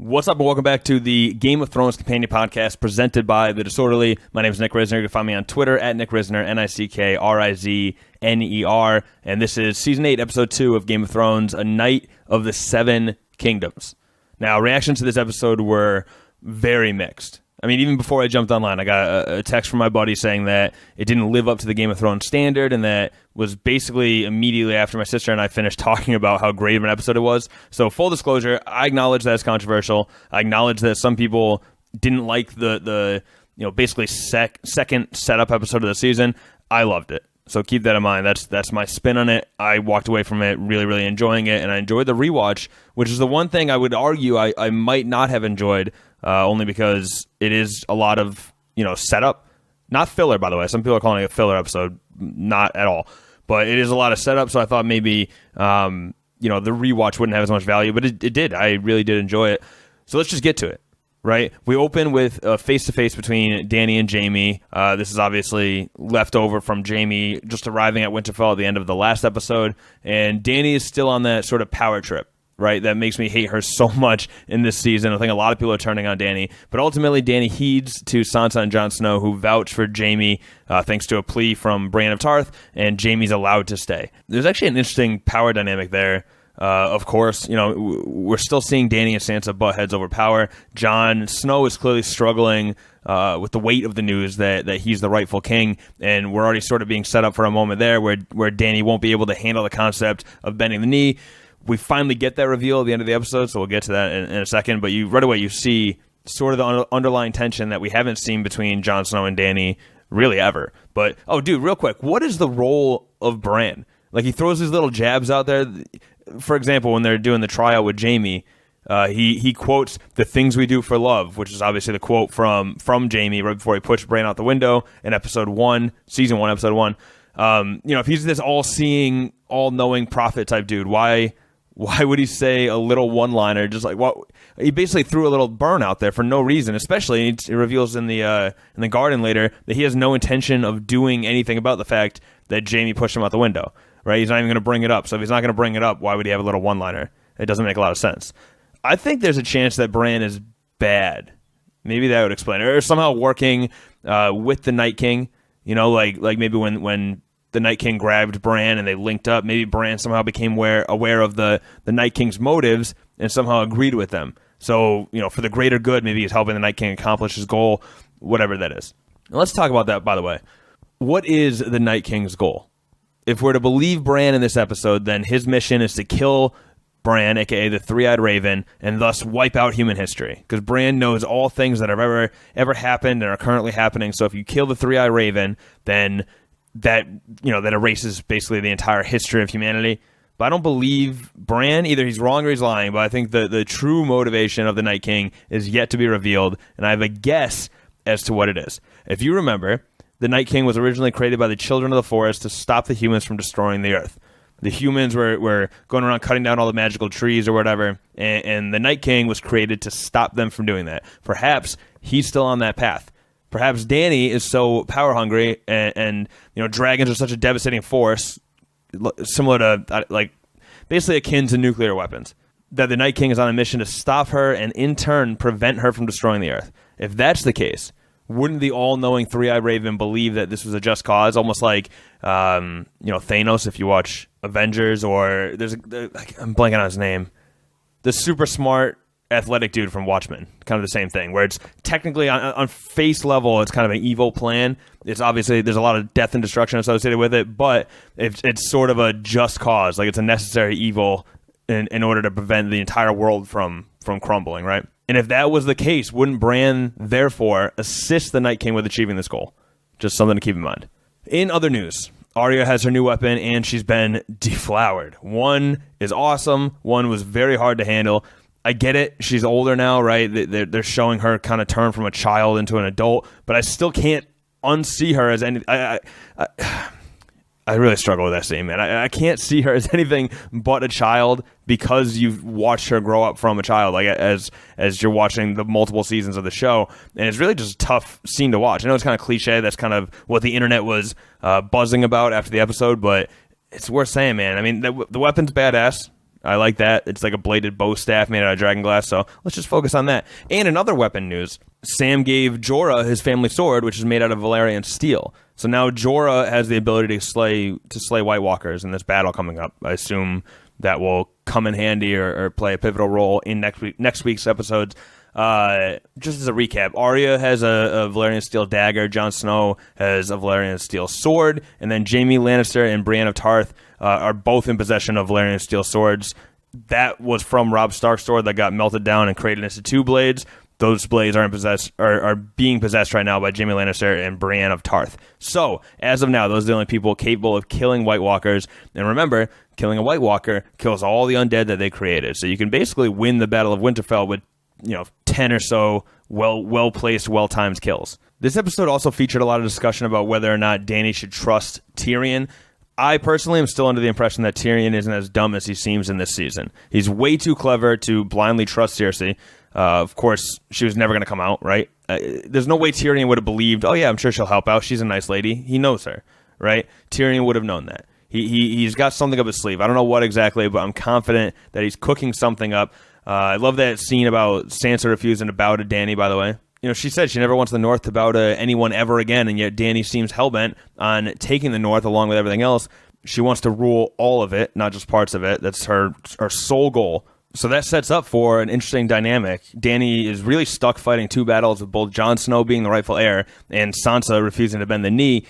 What's up, and welcome back to the Game of Thrones Companion Podcast presented by The Disorderly. My name is Nick Rizner. You can find me on Twitter at Nick Rizner, Nickrizner, and this is Season 8, Episode 2 of Game of Thrones, A Night of the Seven Kingdoms. Now, reactions to this episode were very mixed. I mean, even before I jumped online, I got a text from my buddy saying that it didn't live up to the Game of Thrones standard, and that was basically immediately after my sister and I finished talking about how great of an episode it was. So, full disclosure, I acknowledge that it's controversial. I acknowledge that some people didn't like the basically second setup episode of the season. I loved it. So keep that in mind. That's my spin on it. I walked away from it really, really enjoying it, and I enjoyed the rewatch, which is the one thing I would argue I might not have enjoyed, only because it is a lot of setup, not filler. By the way, some people are calling it a filler episode, not at all, but it is a lot of setup. So I thought maybe the rewatch wouldn't have as much value, but it did. I really did enjoy it. So let's just get to it. Right, we open with a face-to-face between Dany and Jaime. This is obviously left over from Jaime just arriving at Winterfell at the end of the last episode, and Dany is still on that sort of power trip, right? That makes me hate her so much in this season. I think a lot of people are turning on Dany, but ultimately Dany heeds to Sansa and Jon Snow, who vouch for Jaime thanks to a plea from Brienne of Tarth, and Jaime's allowed to stay. There's actually an interesting power dynamic there. Of course, we're still seeing Dany and Sansa butt heads over power. Jon Snow is clearly struggling with the weight of the news that he's the rightful king, and we're already sort of being set up for a moment there where Dany won't be able to handle the concept of bending the knee. We finally get that reveal at the end of the episode, so we'll get to that in a second, but right away you see sort of the underlying tension that we haven't seen between Jon Snow and Dany really ever. But, oh, dude, real quick, what is the role of Bran? Like, he throws these little jabs out there. For example, when they're doing the tryout with Jaime, he quotes "the things we do for love," which is obviously the quote from Jaime right before he pushed Bran out the window in season 1, episode 1. If he's this all-seeing, all-knowing prophet type dude, why would he say a little one-liner? Just like what he basically threw a little burn out there for no reason. Especially it reveals in the garden later that he has no intention of doing anything about the fact that Jaime pushed him out the window. Right, he's not even going to bring it up. So if he's not going to bring it up, why would he have a little one-liner? It doesn't make a lot of sense. I think there's a chance that Bran is bad. Maybe that would explain it. Or somehow working with the Night King. Like maybe when the Night King grabbed Bran and they linked up, maybe Bran somehow became aware of the Night King's motives and somehow agreed with them. So, for the greater good, maybe he's helping the Night King accomplish his goal, whatever that is. Now, let's talk about that, by the way. What is the Night King's goal? If we're to believe Bran in this episode, then his mission is to kill Bran, a.k.a. the Three-Eyed Raven, and thus wipe out human history. Because Bran knows all things that have ever happened and are currently happening. So if you kill the Three-Eyed Raven, then that erases basically the entire history of humanity. But I don't believe Bran. Either he's wrong or he's lying. But I think the true motivation of the Night King is yet to be revealed. And I have a guess as to what it is. If you remember, the Night King was originally created by the children of the forest to stop the humans from destroying the earth. The humans were going around cutting down all the magical trees or whatever, and the Night King was created to stop them from doing that. Perhaps he's still on that path. Perhaps Dany is so power hungry, and dragons are such a devastating force, similar to basically akin to nuclear weapons, that the Night King is on a mission to stop her and in turn prevent her from destroying the earth. If that's the case, wouldn't the all-knowing Three-Eyed Raven believe that this was a just cause? Almost like, Thanos, if you watch Avengers, or I'm blanking on his name. The super smart, athletic dude from Watchmen. Kind of the same thing, where it's technically, on face level, it's kind of an evil plan. It's obviously, there's a lot of death and destruction associated with it, but it's sort of a just cause. Like, it's a necessary evil in order to prevent the entire world from crumbling, right? And if that was the case, wouldn't Bran, therefore, assist the Night King with achieving this goal? Just something to keep in mind. In other news, Arya has her new weapon, and she's been deflowered. One is awesome. One was very hard to handle. I get it. She's older now, right? They're showing her kind of turn from a child into an adult, but I still can't unsee her as any... I really struggle with that scene, man. I can't see her as anything but a child because you've watched her grow up from a child, like as you're watching the multiple seasons of the show, and it's really just a tough scene to watch. I know it's kind of cliche. That's kind of what the internet was buzzing about after the episode, but it's worth saying, man. I mean, the weapon's badass. I like that. It's like a bladed bow staff made out of dragon glass, so let's just focus on that. And in other weapon news, Sam gave Jorah his family sword, which is made out of Valyrian steel. So now Jorah has the ability to slay White Walkers in this battle coming up. I assume that will come in handy or play a pivotal role in next week's episodes. Just as a recap, Arya has a Valyrian steel dagger, Jon Snow has a Valyrian steel sword, and then Jaime Lannister and Brienne of Tarth are both in possession of Valyrian steel swords. That was from Robb Stark's sword that got melted down and created into two blades. Those blades are being possessed right now by Jaime Lannister and Brienne of Tarth. So, as of now, those are the only people capable of killing White Walkers. And remember, killing a White Walker kills all the undead that they created. So you can basically win the Battle of Winterfell with 10 or so well-placed, well-timed kills. This episode also featured a lot of discussion about whether or not Dany should trust Tyrion. I personally am still under the impression that Tyrion isn't as dumb as he seems in this season. He's way too clever to blindly trust Cersei. Of course, she was never going to come out, right? There's no way Tyrion would have believed, oh yeah, I'm sure she'll help out. She's a nice lady. He knows her, right? Tyrion would have known that. He's got something up his sleeve. I don't know what exactly, but I'm confident that he's cooking something up. I love that scene about Sansa refusing to bow to Dany, by the way. She said she never wants the North to bow to anyone ever again, and yet Dany seems hellbent on taking the North along with everything else. She wants to rule all of it, not just parts of it. That's her sole goal. So that sets up for an interesting dynamic. Dany is really stuck fighting two battles with both Jon Snow being the rightful heir and Sansa refusing to bend the knee.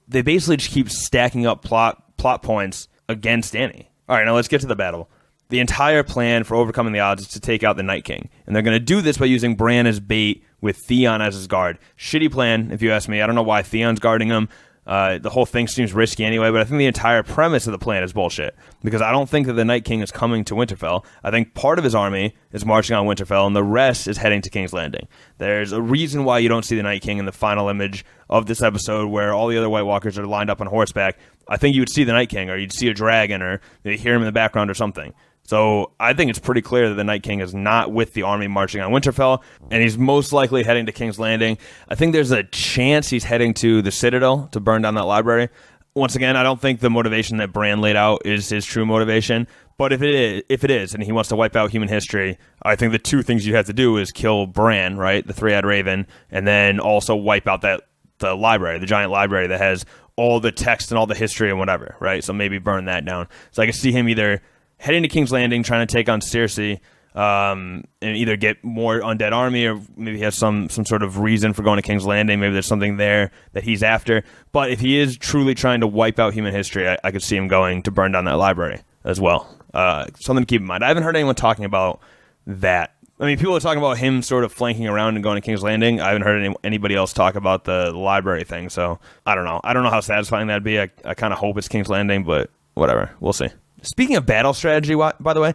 They basically just keep stacking up plot points against Dany. All right, now let's get to the battle. The entire plan for overcoming the odds is to take out the Night King. And they're going to do this by using Bran as bait with Theon as his guard. Shitty plan, if you ask me. I don't know why Theon's guarding him. The whole thing seems risky anyway, but I think the entire premise of the plan is bullshit. Because I don't think that the Night King is coming to Winterfell. I think part of his army is marching on Winterfell, and the rest is heading to King's Landing. There's a reason why you don't see the Night King in the final image of this episode where all the other White Walkers are lined up on horseback. I think you would see the Night King, or you'd see a dragon, or you'd hear him in the background or something. So I think it's pretty clear that the Night King is not with the army marching on Winterfell, and he's most likely heading to King's Landing. I think there's a chance he's heading to the Citadel to burn down that library. Once again, I don't think the motivation that Bran laid out is his true motivation, but if it is, and he wants to wipe out human history, I think the two things you have to do is kill Bran, right, the three-eyed raven, and then also wipe out the library, the giant library that has all the text and all the history and whatever, right? So maybe burn that down. So I can see him either heading to King's Landing, trying to take on Cersei, and either get more undead army, or maybe he has some sort of reason for going to King's Landing. Maybe there's something there that he's after. But if he is truly trying to wipe out human history, I could see him going to burn down that library as well. Something to keep in mind. I haven't heard anyone talking about that. I mean, people are talking about him sort of flanking around and going to King's Landing. I haven't heard anybody else talk about the library thing, so I don't know. I don't know how satisfying that'd be. I kind of hope it's King's Landing, but whatever. We'll see. Speaking of battle strategy, by the way,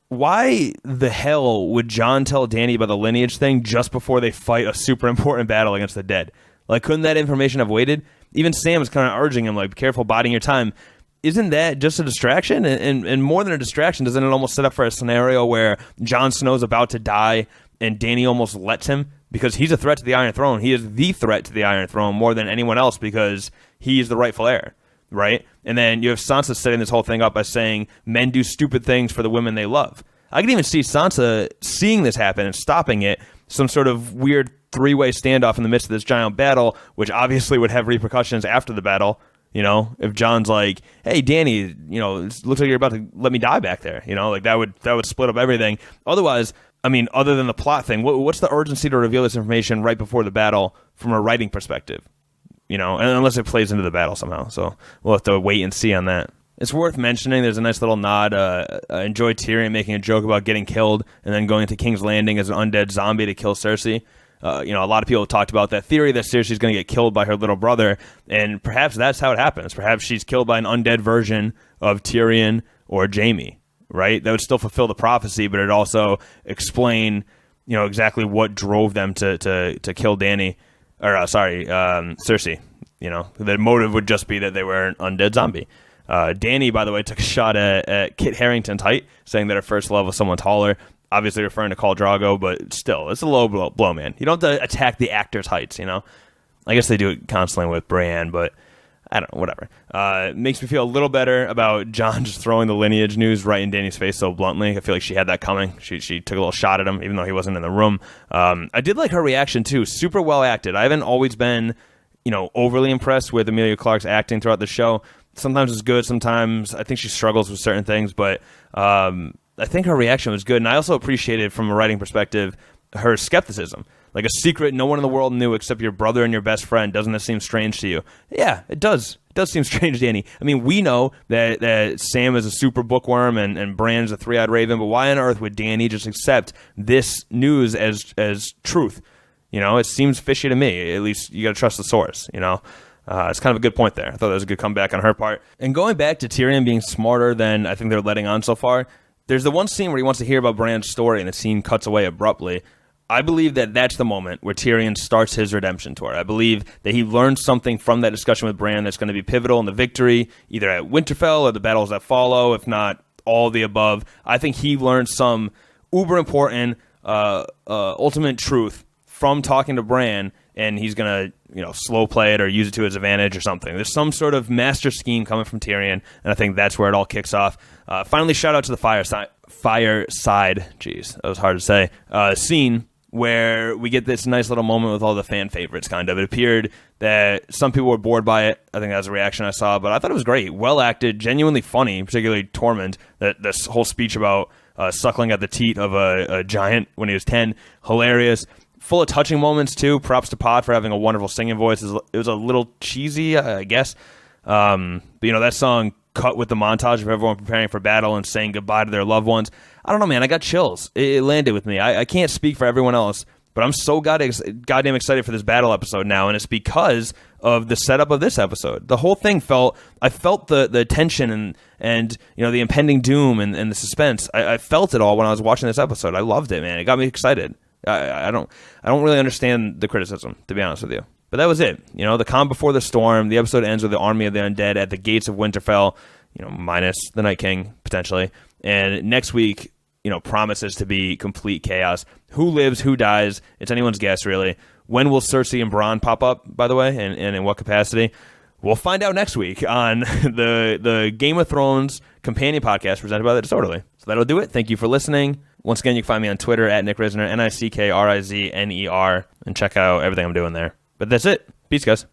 why the hell would Jon tell Dany about the lineage thing just before they fight a super important battle against the dead? Like, couldn't that information have waited? Even Sam was kind of urging him, like, be careful biding your time. Isn't that just a distraction? And more than a distraction, doesn't it almost set up for a scenario where Jon Snow's about to die and Dany almost lets him? Because he's a threat to the Iron Throne. He is the threat to the Iron Throne more than anyone else because he is the rightful heir. Right? And then you have Sansa setting this whole thing up by saying men do stupid things for the women they love. I can even see Sansa seeing this happen and stopping it, some sort of weird three-way standoff in the midst of this giant battle, which obviously would have repercussions after the battle. If Jon's like, hey, Dany, it looks like you're about to let me die back there. Like that would split up everything. Otherwise, I mean, other than the plot thing, what's the urgency to reveal this information right before the battle from a writing perspective? Unless it plays into the battle somehow. So we'll have to wait and see on that. It's worth mentioning, there's a nice little nod. I enjoyed Tyrion making a joke about getting killed and then going to King's Landing as an undead zombie to kill Cersei. A lot of people have talked about that theory that Cersei's going to get killed by her little brother, and perhaps that's how it happens. Perhaps she's killed by an undead version of Tyrion or Jaime, right? That would still fulfill the prophecy, but it'd also explain, exactly what drove them to kill Dany. Cersei. The motive would just be that they were an undead zombie. Dany, by the way, took a shot at Kit Harington's height, saying that her first love was someone taller. Obviously referring to Khal Drogo, but still, it's a low blow, man. You don't have to attack the actor's heights, I guess they do it constantly with Bran, but I don't know, whatever. It makes me feel a little better about John just throwing the lineage news right in Dany's face so bluntly. I feel like she had that coming. She took a little shot at him, even though he wasn't in the room. I did like her reaction, too. Super well acted. I haven't always been, overly impressed with Emilia Clarke's acting throughout the show. Sometimes it's good. Sometimes I think she struggles with certain things. But I think her reaction was good. And I also appreciated, from a writing perspective, her skepticism. Like a secret no one in the world knew except your brother and your best friend. Doesn't that seem strange to you? Yeah, it does. It does seem strange to Dany. I mean, we know that Sam is a super bookworm and Bran's a three-eyed raven, but why on earth would Dany just accept this news as truth? It seems fishy to me. At least you got to trust the source, It's kind of a good point there. I thought that was a good comeback on her part. And going back to Tyrion being smarter than I think they're letting on so far, there's the one scene where he wants to hear about Bran's story and the scene cuts away abruptly. I believe that that's the moment where Tyrion starts his redemption tour. I believe that he learned something from that discussion with Bran that's going to be pivotal in the victory, either at Winterfell or the battles that follow, if not all of the above. I think he learned some uber important ultimate truth from talking to Bran, and he's going to slow play it or use it to his advantage or something. There's some sort of master scheme coming from Tyrion, and I think that's where it all kicks off. Finally, shout out to the fireside. Jeez, that was hard to say. Scene where we get this nice little moment with all the fan favorites, kind of. It appeared that some people were bored by it. I think that was a reaction I saw, but I thought it was great. Well acted, genuinely funny, particularly Tormund. This whole speech about suckling at the teat of a giant when he was 10. Hilarious. Full of touching moments, too. Props to Pod for having a wonderful singing voice. It was a little cheesy, I guess. But, that song cut with the montage of everyone preparing for battle and saying goodbye to their loved ones. I don't know, man. I got chills. It landed with me. I can't speak for everyone else, but I'm so goddamn excited for this battle episode now, and it's because of the setup of this episode. The whole thing I felt the tension and the impending doom and the suspense. I felt it all when I was watching this episode. I loved it, man. It got me excited. I don't really understand the criticism, to be honest with you. But that was it. The calm before the storm. The episode ends with the army of the undead at the gates of Winterfell, minus the Night King, potentially. And next week, promises to be complete chaos. Who lives, who dies? It's anyone's guess, really. When will Cersei and Bronn pop up, by the way, and in what capacity? We'll find out next week on the Game of Thrones companion podcast presented by The Disorderly. So that'll do it. Thank you for listening. Once again, you can find me on Twitter at Nick Rizner, NickRizner, and check out everything I'm doing there. But that's it. Peace, guys.